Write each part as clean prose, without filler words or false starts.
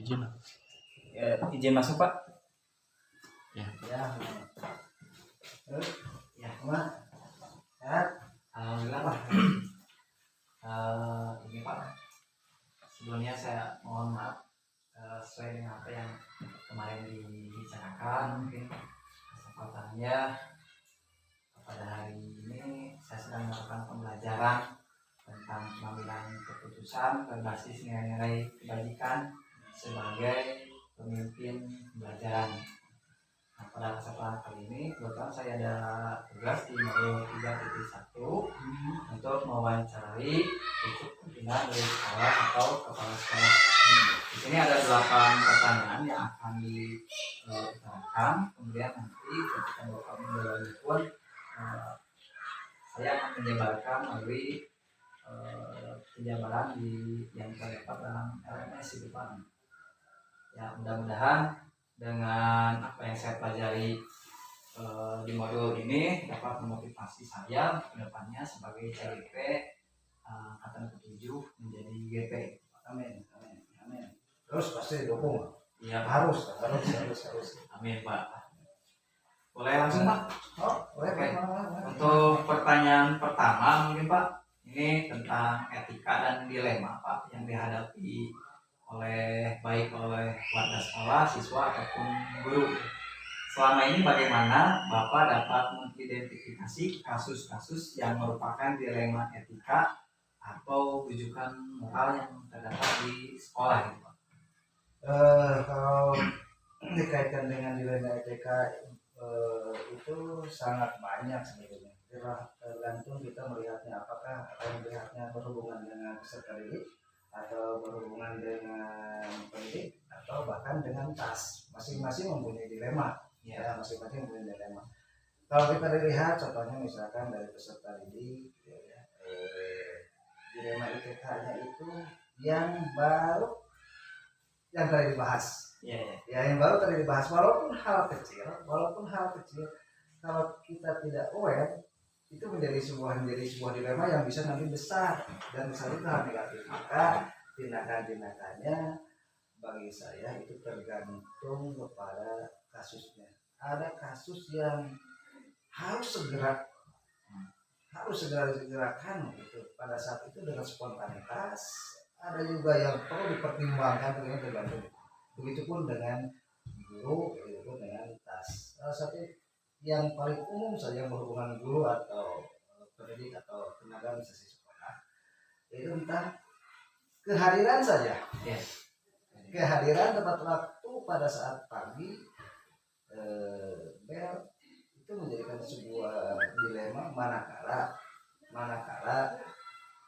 Izin. Izin masuk Pak. Ya. Ya. Ya, Mak. Sehat? Alhamdulillah Pak. Ini Pak, sebelumnya saya mohon maaf sesuai dengan apa yang kemarin dibicarakan. Mungkin kesempatannya pada hari ini saya sedang melakukan pembelajaran tentang pengambilan keputusan berbasis nilai-nilai kebajikan sebagai pemimpin pembelajaran. Nah, pada kesempatan kali ini kebetulan saya ada tugas di modul 3.1 untuk mewawancarai untuk pimpinan dari sekolah atau kepala sekolah. Di sini ada 8 pertanyaan yang akan diutarakan. Kemudian nanti ketika Bapak menjawabnya pun saya akan menjabarkan melalui penjabaran yang terdapat dalam LMS di depan. Ya, mudah-mudahan dengan apa yang saya pelajari di modul ini dapat memotivasi saya ke depannya sebagai CGP angkatan ke-7 menjadi GP. Amin, amin, amin. Terus pasti didukung. Iya, harus. Amin, Pak. Boleh langsung, Pak? Oh, boleh. Oke. Untuk pertanyaan pertama mungkin Pak, ini tentang etika dan dilema Pak yang dihadapi baik oleh warga sekolah, siswa ataupun guru. Selama ini bagaimana Bapak dapat mengidentifikasi kasus-kasus yang merupakan dilema etika atau rujukan moral yang terdapat di sekolah gitu Pak? Kalau dikaitkan dengan dilema etika itu sangat banyak sebetulnya. Tergantung kita melihatnya apakah melihatnya berhubungan dengan peserta didik atau berhubungan dengan pendidik atau bahkan dengan tas. Masing-masing mempunyai dilema. Ya, masing-masing mempunyai dilema. Kalau kita lihat contohnya misalkan dari peserta didik, dilema etikanya itu yang tadi dibahas. Ya, yang baru tadi dibahas walaupun hal kecil, kalau kita tidak aware itu menjadi sebuah dilema yang bisa nanti besar dan besar itu hal negatif. Maka tindakannya bagi saya itu tergantung kepada kasusnya. Ada kasus yang harus segera disegerakan gitu pada saat itu dengan spontanitas. Ada juga yang perlu dipertimbangkan dengan tergantung. Begitupun dengan guru, begitupun dengan tas. Salah satu yang paling umum saja berhubungan guru atau pendidik atau tenaga administrasi sekolah itu tentang kehadiran saja. Kehadiran tepat waktu pada saat pagi bel itu menjadikan sebuah dilema manakala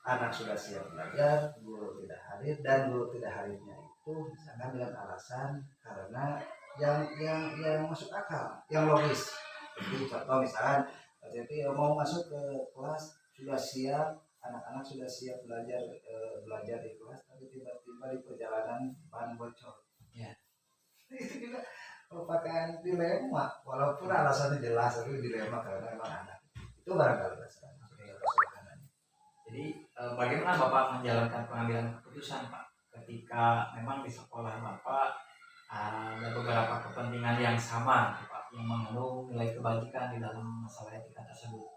anak sudah siap belajar, guru tidak hadir, dan guru tidak hadirnya itu misalkan dengan alasan karena yang masuk akal, yang logis. Jadi contoh misalkan jadi mau masuk ke kelas sudah siap, anak-anak sudah siap belajar di kelas, tapi tiba-tiba di perjalanan ban bocor. Ya. Itu juga merupakan dilema, walaupun alasannya jelas, tapi dilema karena memang anak. Itu barangkali dasarnya. Jadi bagaimana Bapak menjalankan pengambilan keputusan Pak ketika memang di sekolah Bapak ada beberapa kepentingan yang sama Pak yang mengandung nilai kebajikan di dalam masalah etika tersebut?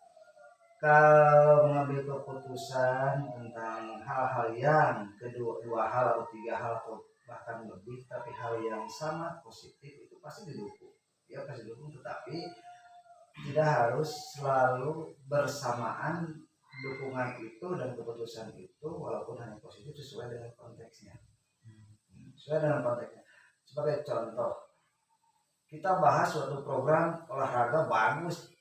Kalau mengambil keputusan tentang hal-hal yang dua hal atau 3 hal atau bahkan lebih, tapi hal yang sama positif itu pasti didukung. Ya pasti didukung, tetapi tidak harus selalu bersamaan dukungan itu dan keputusan itu, walaupun hanya positif sesuai dengan konteksnya. Sebagai contoh, kita bahas suatu program olahraga bagus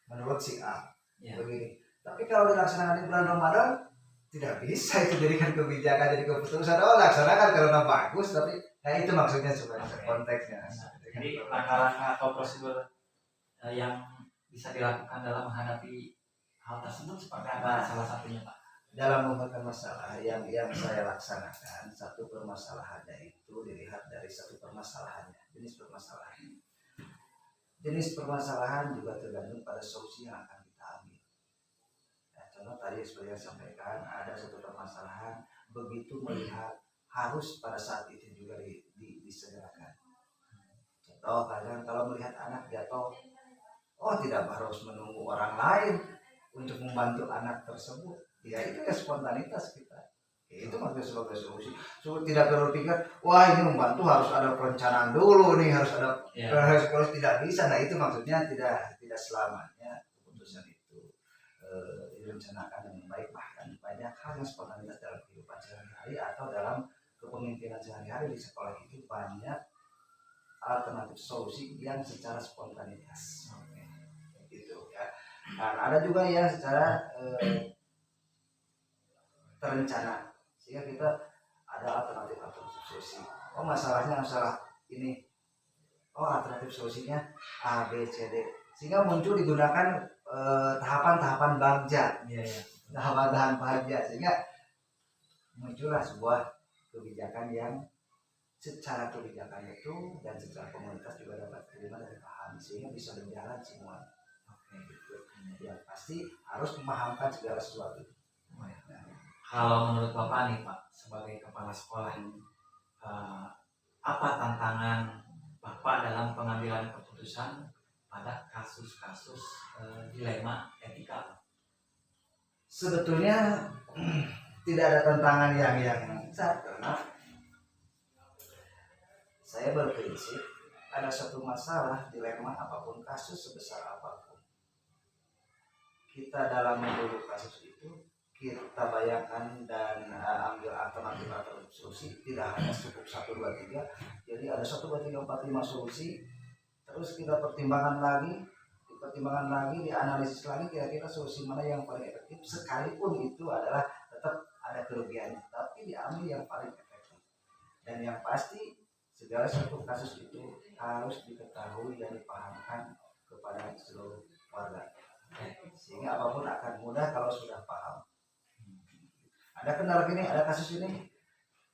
menurut si A, begini. Tapi kalau dilaksanakan di bulan Ramadan tidak bisa itu jadikan kebijakan, jadi keputusan. Laksanakan karena bagus, tapi itu maksudnya sebenarnya konteksnya. Jadi langkah-langkah atau prosedur yang bisa dilakukan dalam menghadapi hal tersebut seperti apa salah satunya Pak? Dalam memecahkan masalah yang saya laksanakan, satu permasalahannya itu dilihat dari satu permasalahannya, jenis permasalahan juga tergantung pada solusi yang akan kita ambil. Ya, contoh tadi seperti yang saya sampaikan, ada satu permasalahan begitu melihat harus pada saat itu juga Contoh kalian kalau melihat anak jatuh, oh tidak harus menunggu orang lain untuk membantu anak tersebut. Ya itu ya spontanitas kita. Ya, itu maksudnya sebagai solusi. So, tidak perlu pikir, wah ini membantu harus ada perencanaan dulu nih, harus ada harus tidak bisa. Nah itu maksudnya tidak selamanya keputusan itu direncanakan dengan baik. Bahkan banyak hal yang spontanitas dalam kehidupan sehari-hari atau dalam kepemimpinan sehari-hari di sekolah itu banyak alternatif solusi yang secara spontanitas. Gitu ya. Nah, ada juga yang secara terencana, sehingga kita ada alternatif solusi. Oh masalahnya masalah ini, oh alternatif solusinya A B C D, sehingga muncul digunakan tahapan-tahapan bagja, tahapan-tahapan bagja, sehingga muncullah sebuah kebijakan yang secara kebijakan itu dan secara komunitas juga dapat terima dan dipahami, sehingga bisa berjalan semua. Gitu. Ya pasti harus memahamkan segala sesuatu. Kalau menurut Bapak nih Pak, sebagai kepala sekolah, apa tantangan Bapak dalam pengambilan keputusan pada kasus-kasus dilema etika? Sebetulnya tidak ada tantangan yang besar, karena saya berprinsip ada satu masalah dilema apapun, kasus sebesar apapun, kita dalam memburu kasus itu kita bayangkan dan ambil alternatif atau solusi, tidak hanya cukup 1, 2, 3. Jadi ada 1, 2, 3, 4, 5 solusi, terus kita pertimbangkan lagi, dianalisis lagi kira-kira solusi mana yang paling efektif, sekalipun itu adalah tetap ada kerugiannya, tapi diambil yang paling efektif. Dan yang pasti segala satu kasus itu harus diketahui dan dipahamkan kepada seluruh warga, sehingga apapun akan mudah kalau sudah paham. Ada kendala gini, ada kasus ini,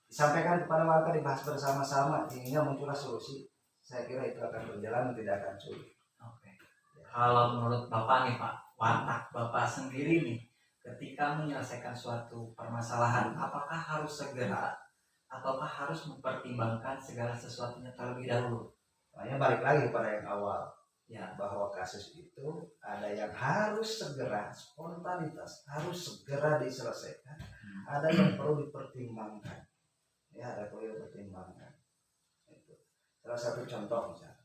disampaikan kepada warga, dibahas bersama-sama hingga muncullah solusi. Saya kira itu akan berjalan, tidak akan sulit. Oke. Kalau menurut Bapak nih Pak, watak Bapak sendiri nih ketika menyelesaikan suatu permasalahan, apakah harus segera ataukah harus mempertimbangkan segala sesuatunya terlebih dahulu? Makanya balik lagi kepada yang awal, ya, bahwa kasus itu ada yang harus segera, spontanitas harus segera diselesaikan, ada yang perlu dipertimbangkan, ya ada perlu dipertimbangkan. Itu salah satu contoh misalnya,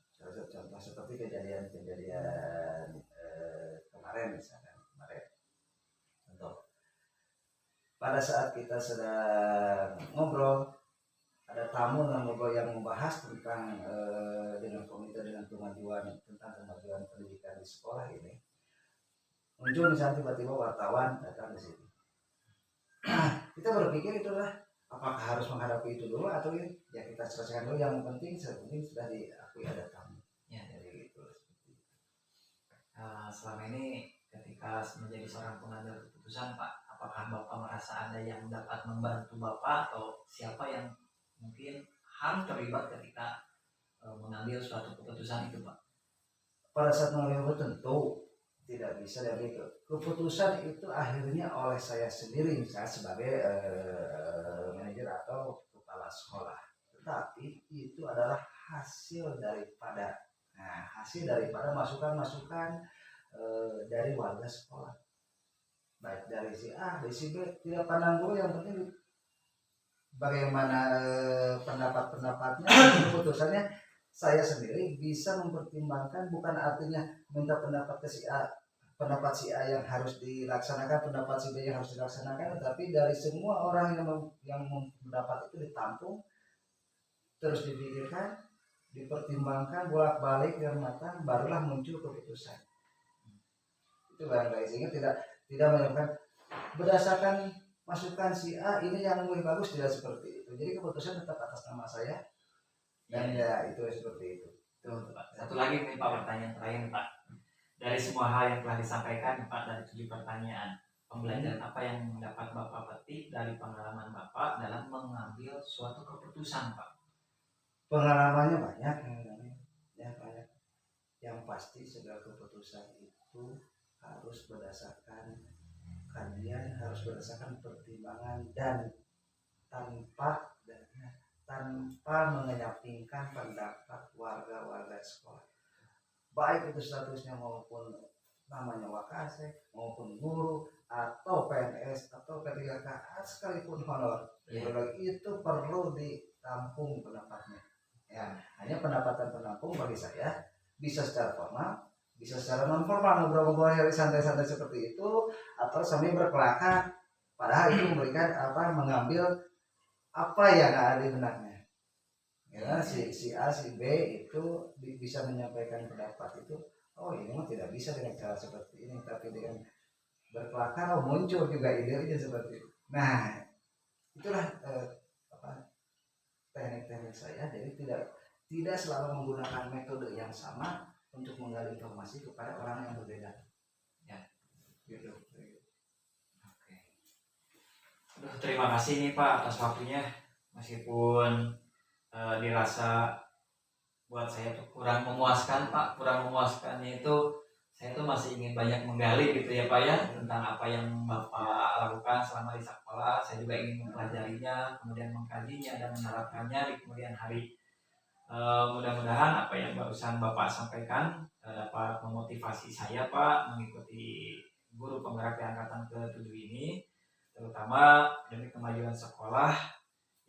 seperti kejadian kemarin misalkan, contoh pada saat kita sedang ngobrol, ada tamu yang ngobrol yang membahas tentang dengan komite dengan kemajuan pendidikan di sekolah ini, muncul misalnya tiba-tiba wartawan datang ke sini. Nah, kita berpikir itulah apakah harus menghadapi itu dulu atau ya kita selesaikan dulu, yang penting sudah diakui ada tamu. Ya, jadi itu. Selama ini ketika menjadi seorang pengambil keputusan Pak, apakah Bapak merasa ada yang dapat membantu Bapak atau siapa yang mungkin harus terlibat ketika mengambil suatu keputusan itu Pak? Pada saat mengambil keputusan tentu tidak bisa dari keputusan itu akhirnya oleh saya sendiri, misalnya sebagai manajer atau kepala sekolah, tetapi itu adalah hasil daripada masukan-masukan dari warga sekolah, baik dari si A, dari si B, tidak pandang dulu, yang penting bagaimana pendapat-pendapatnya, keputusannya saya sendiri bisa mempertimbangkan, bukan artinya minta pendapat ke si A, pendapat si A yang harus dilaksanakan, pendapat si B yang harus dilaksanakan, tetapi dari semua orang yang mendapat itu ditampung, terus dipikirkan, dipertimbangkan bolak-balik dan matang, barulah muncul keputusan. Itu barangkali, sehingga tidak menyebabkan berdasarkan masukan si A ini yang lebih bagus, tidak seperti itu. Jadi keputusan tetap atas nama saya. Dan ya itu seperti itu. Tuh, Pak. Satu lagi nih Pak, pertanyaan terakhir Pak. Dari semua hal yang telah disampaikan Pak, dari 7 pertanyaan, pembelajaran apa yang dapat Bapak petik dari pengalaman Bapak dalam mengambil suatu keputusan Pak? Pengalamannya banyak, ya banyak. Yang pasti segala keputusan itu harus berdasarkan kajian, harus berdasarkan pertimbangan, dan tanpa tanpa mengenyampingkan pendapat warga-warga sekolah, baik itu statusnya maupun namanya wakasek maupun guru atau PNS atau P3K sekalipun honor, itu perlu ditampung pendapatnya. Ya, hanya pendapatan penampung bagi saya bisa secara formal, bisa secara non formal, ngobrol-ngobrol santai-santai seperti itu, atau sambil berkelakar, padahal itu memberikan mengambil apa yang ada di benaknya. Ya, si A si B itu bisa menyampaikan pendapat itu, oh ini mah tidak bisa dengan cara seperti ini, tapi dengan berkelakar muncul juga ide-ide seperti itu. Nah, itulah teknik-teknik saya. Jadi tidak selalu menggunakan metode yang sama untuk menggali informasi kepada orang yang berbeda. Ya, gitu. Oke. Terima kasih nih Pak atas waktunya, meskipun dirasa buat saya tuh kurang memuaskan Pak. Kurang memuaskannya itu saya tuh masih ingin banyak menggali gitu ya Pak ya, tentang apa yang Bapak lakukan selama di sekolah. Saya juga ingin mempelajarinya, kemudian mengkajinya dan menerapkannya di kemudian hari. Mudah-mudahan apa yang barusan Bapak sampaikan dapat memotivasi saya Pak mengikuti guru penggerak di angkatan ke-7 ini, terutama demi kemajuan sekolah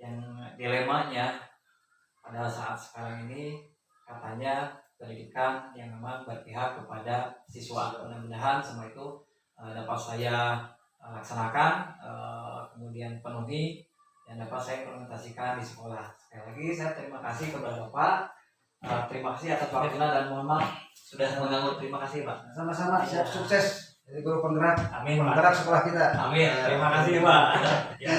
yang dilemanya pada saat sekarang ini katanya pendidikan yang memang berpihak kepada siswa. Mudah-mudahan semua itu dapat saya laksanakan, kemudian penuhi dan dapat saya implementasikan di sekolah. Sekali lagi saya terima kasih kepada Bapak. Terima kasih atas waktunya dan mohon maaf sudah mengganggu. Terima kasih Pak. Sama-sama, siap sukses jadi guru penggerak. Amin. Penggerak sekolah kita. Amin. Terima kasih Pak. Ya.